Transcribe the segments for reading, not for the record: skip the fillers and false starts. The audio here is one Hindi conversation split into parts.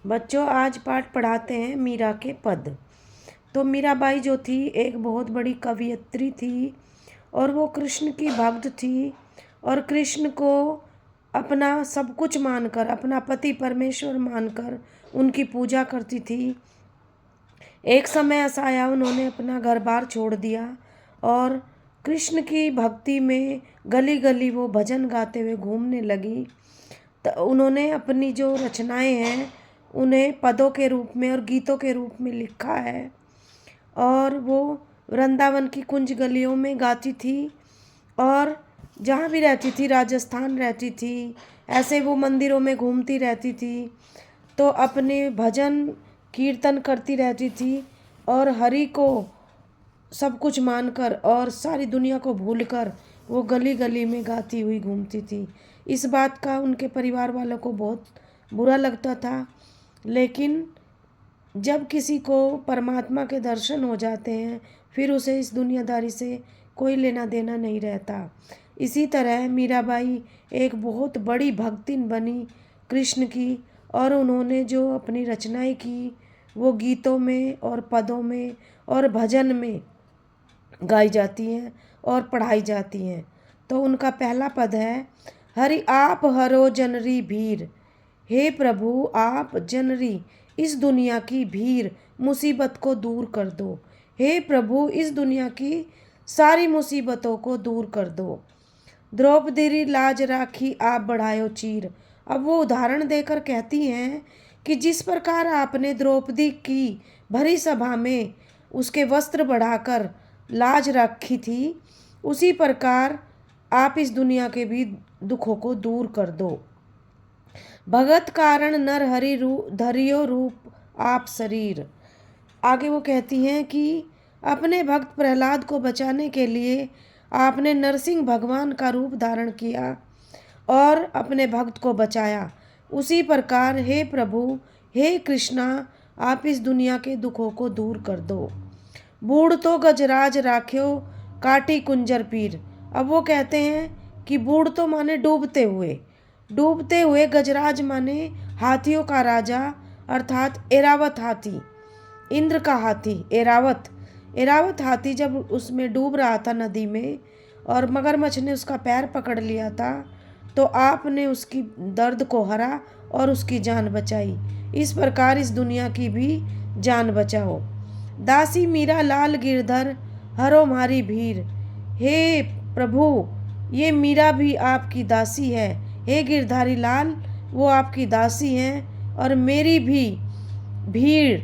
बच्चों, आज पाठ पढ़ाते हैं मीरा के पद। तो मीराबाई जो थी एक बहुत बड़ी कवयित्री थी और वो कृष्ण की भक्त थी और कृष्ण को अपना सब कुछ मानकर, अपना पति परमेश्वर मानकर उनकी पूजा करती थी। एक समय ऐसा आया, उन्होंने अपना घर बार छोड़ दिया और कृष्ण की भक्ति में गली गली वो भजन गाते हुए घूमने लगी। तो उन्होंने अपनी जो रचनाएं हैं उन्हें पदों के रूप में और गीतों के रूप में लिखा है और वो वृंदावन की कुंज गलियों में गाती थी और जहाँ भी रहती थी, राजस्थान रहती थी, ऐसे वो मंदिरों में घूमती रहती थी, तो अपने भजन कीर्तन करती रहती थी और हरि को सब कुछ मानकर और सारी दुनिया को भूलकर वो गली गली में गाती हुई घूमती थी। इस बात का उनके परिवार वालों को बहुत बुरा लगता था, लेकिन जब किसी को परमात्मा के दर्शन हो जाते हैं फिर उसे इस दुनियादारी से कोई लेना देना नहीं रहता। इसी तरह मीराबाई एक बहुत बड़ी भक्तिन बनी कृष्ण की और उन्होंने जो अपनी रचनाएं की वो गीतों में और पदों में और भजन में गाई जाती हैं और पढ़ाई जाती हैं। तो उनका पहला पद है, हरि आप हरो जनरी भीर। हे प्रभु, आप जनरी इस दुनिया की भीड़ मुसीबत को दूर कर दो। हे प्रभु, इस दुनिया की सारी मुसीबतों को दूर कर दो। द्रौपदी लाज राखी आप बढ़ायो चीर। अब वो उदाहरण देकर कहती हैं कि जिस प्रकार आपने द्रौपदी की भरी सभा में उसके वस्त्र बढ़ाकर लाज रखी थी, उसी प्रकार आप इस दुनिया के भी दुखों को दूर कर दो। भगत कारण नर हरि धरियो रूप आप शरीर। आगे वो कहती हैं कि अपने भक्त प्रहलाद को बचाने के लिए आपने नरसिंह भगवान का रूप धारण किया और अपने भक्त को बचाया। उसी प्रकार हे प्रभु, हे कृष्णा, आप इस दुनिया के दुखों को दूर कर दो। बूढ़ तो गजराज राख्यो काटी कुंजर पीर। अब वो कहते हैं कि बूढ़ तो माने डूबते हुए गजराज माने हाथियों का राजा, अर्थात एरावत हाथी, इंद्र का हाथी एरावत हाथी जब उसमें डूब रहा था नदी में और मगरमच्छ ने उसका पैर पकड़ लिया था, तो आपने उसकी दर्द को हरा और उसकी जान बचाई। इस प्रकार इस दुनिया की भी जान बचाओ। दासी मीरा लाल गिरधर हरो मारी भीर। हे प्रभु, ये मीरा भी आपकी दासी है। हे गिरधारी लाल, वो आपकी दासी हैं और मेरी भी भीड़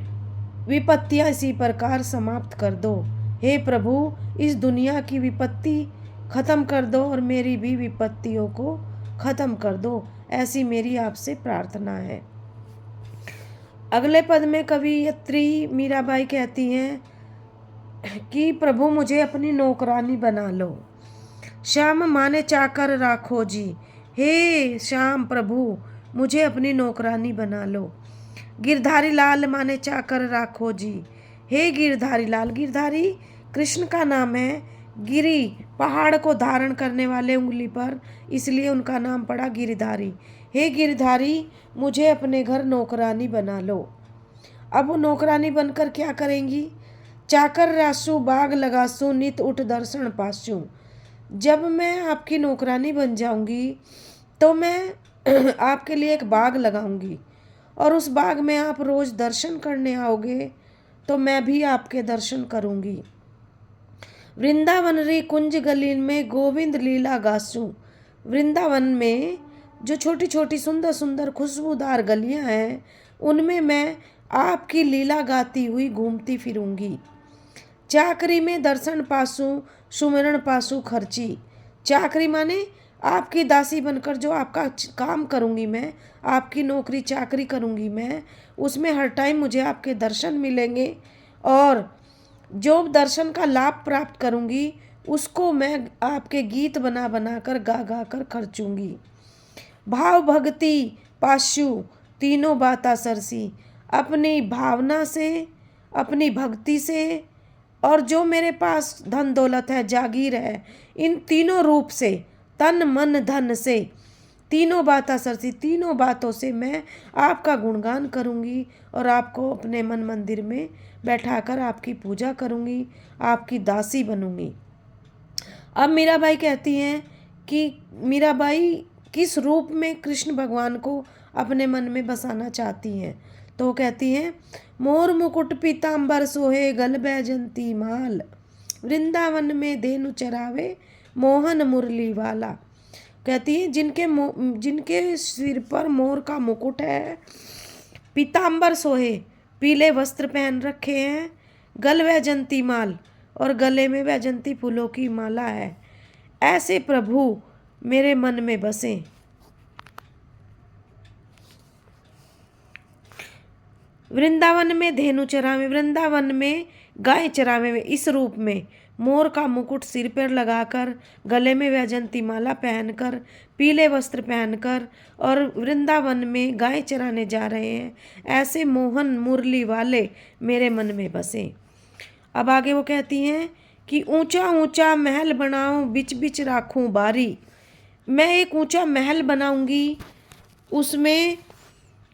विपत्तियां इसी प्रकार समाप्त कर दो। हे प्रभु, इस दुनिया की विपत्ति खत्म कर दो और मेरी भी विपत्तियों को खत्म कर दो, ऐसी मेरी आपसे प्रार्थना है। अगले पद में कवयित्री मीराबाई कहती हैं कि प्रभु मुझे अपनी नौकरानी बना लो। श्याम माने चाकर राखो जी। हे श्याम प्रभु, मुझे अपनी नौकरानी बना लो। गिरधारी लाल माने चाकर राखो जी। हे गिरधारी लाल, गिरधारी कृष्ण का नाम है। गिरी पहाड़ को धारण करने वाले उंगली पर, इसलिए उनका नाम पड़ा गिरधारी। हे गिरधारी, मुझे अपने घर नौकरानी बना लो। अब वो नौकरानी बनकर क्या करेंगी? चाकर रासू बाग लगासू नित उठ दर्शन पासू। जब मैं आपकी नौकरानी बन जाऊंगी तो मैं आपके लिए एक बाग लगाऊंगी और उस बाग में आप रोज दर्शन करने आओगे तो मैं भी आपके दर्शन करूंगी। वृंदावन री कुंज गली में गोविंद लीला गासू। वृंदावन में जो छोटी छोटी सुंदर सुंदर खुशबूदार गलियां हैं उनमें मैं आपकी लीला गाती हुई घूमती फिरूंगी। चाकरी में दर्शन पासू सुमिरन पासू खर्ची। चाकरी माने आपकी दासी बनकर जो आपका काम करूंगी मैं, आपकी नौकरी चाकरी करूंगी मैं, उसमें हर टाइम मुझे आपके दर्शन मिलेंगे और जो दर्शन का लाभ प्राप्त करूंगी उसको मैं आपके गीत बना बना कर गा गा कर खर्चूंगी। भाव भक्ति पाशु तीनों बाता सरसी। अपनी भावना से, अपनी भक्ति से और जो मेरे पास धन दौलत है, जागीर है, इन तीनों रूप से, तन मन धन से तीनों बातें सरसी, तीनों बातों से मैं आपका गुणगान करूँगी और आपको अपने मन मंदिर में बैठाकर आपकी पूजा करूँगी, आपकी दासी बनूँगी। अब मीराबाई कहती हैं कि मीराबाई किस रूप में कृष्ण भगवान को अपने मन में बसाना चाहती हैं। तो वो कहती हैं, मोर मुकुट पीताम्बर सोहे गल बैजंती माल, वृंदावन में धेनु चरावे मोहन मुरली वाला। कहती है जिनके सिर पर मोर का मुकुट है, पीताम्बर सोहे पीले वस्त्र पहन रखे हैं, गल वैजंती माल और गले में वैजंती फूलों की माला है, ऐसे प्रभु मेरे मन में बसे। वृंदावन में धेनु चरावे, वृंदावन में गाय चरावे में, इस रूप में मोर का मुकुट सिर पर लगाकर, गले में वैजंती माला पहनकर, पीले वस्त्र पहनकर और वृंदावन में गाय चराने जा रहे हैं, ऐसे मोहन मुरली वाले मेरे मन में बसे। अब आगे वो कहती हैं कि ऊंचा ऊंचा महल बनाऊं, बिच बिच राखूं बारी। मैं एक ऊंचा महल बनाऊंगी, उसमें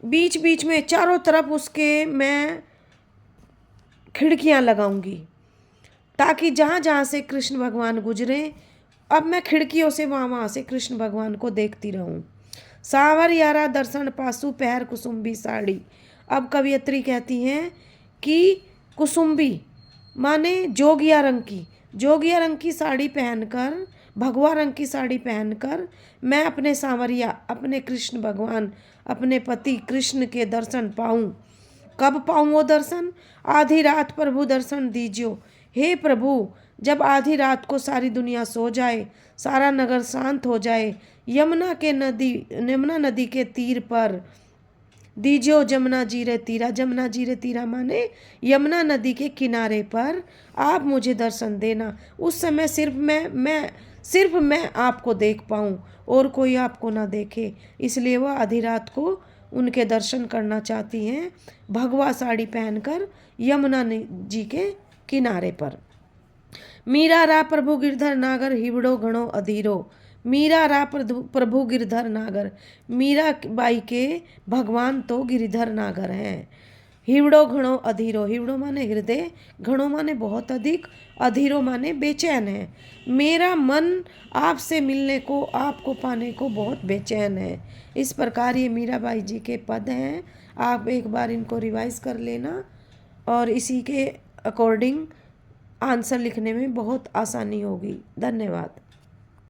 बीच बीच में चारों तरफ उसके मैं खिड़कियां लगाऊंगी, ताकि जहाँ जहाँ से कृष्ण भगवान गुजरे, अब मैं खिड़कियों से वहाँ से कृष्ण भगवान को देखती रहूं। सावर यारा दर्शन पासु पहर कुसुम्बी साड़ी। अब कवियत्री कहती हैं कि कुसुम्बी माने जोगिया रंग की साड़ी पहनकर, भगवा रंग की साड़ी पहनकर मैं अपने सांवरिया, अपने कृष्ण भगवान, अपने पति कृष्ण के दर्शन पाऊं। कब पाऊं वो दर्शन? आधी रात प्रभु दर्शन दीजियो। हे प्रभु, जब आधी रात को सारी दुनिया सो जाए, सारा नगर शांत हो जाए, यमुना नदी के तीर पर दीजियो जमुना जी रे तीरा। जमुना जी रे तीरा माने यमुना नदी के किनारे पर आप मुझे दर्शन देना। उस समय सिर्फ मैं आपको देख पाऊँ और कोई आपको ना देखे। इसलिए वह आधी रात को उनके दर्शन करना चाहती हैं, भगवा साड़ी पहनकर यमुना जी के किनारे पर। मीरा रा प्रभु गिरधर नागर हिवड़ो घणो अधीरो। मीरा रा प्रभु गिरधर नागर, मीरा बाई के भगवान तो गिरधर नागर हैं। हिवड़ो घणो अधीरो, हिवड़ो माने हृदय, घणो माने बहुत अधिक, अधीरो माने बेचैन है। मेरा मन आपसे मिलने को, आपको पाने को बहुत बेचैन है। इस प्रकार ये मीराबाई जी के पद हैं। आप एक बार इनको रिवाइज कर लेना और इसी के अकॉर्डिंग आंसर लिखने में बहुत आसानी होगी। धन्यवाद।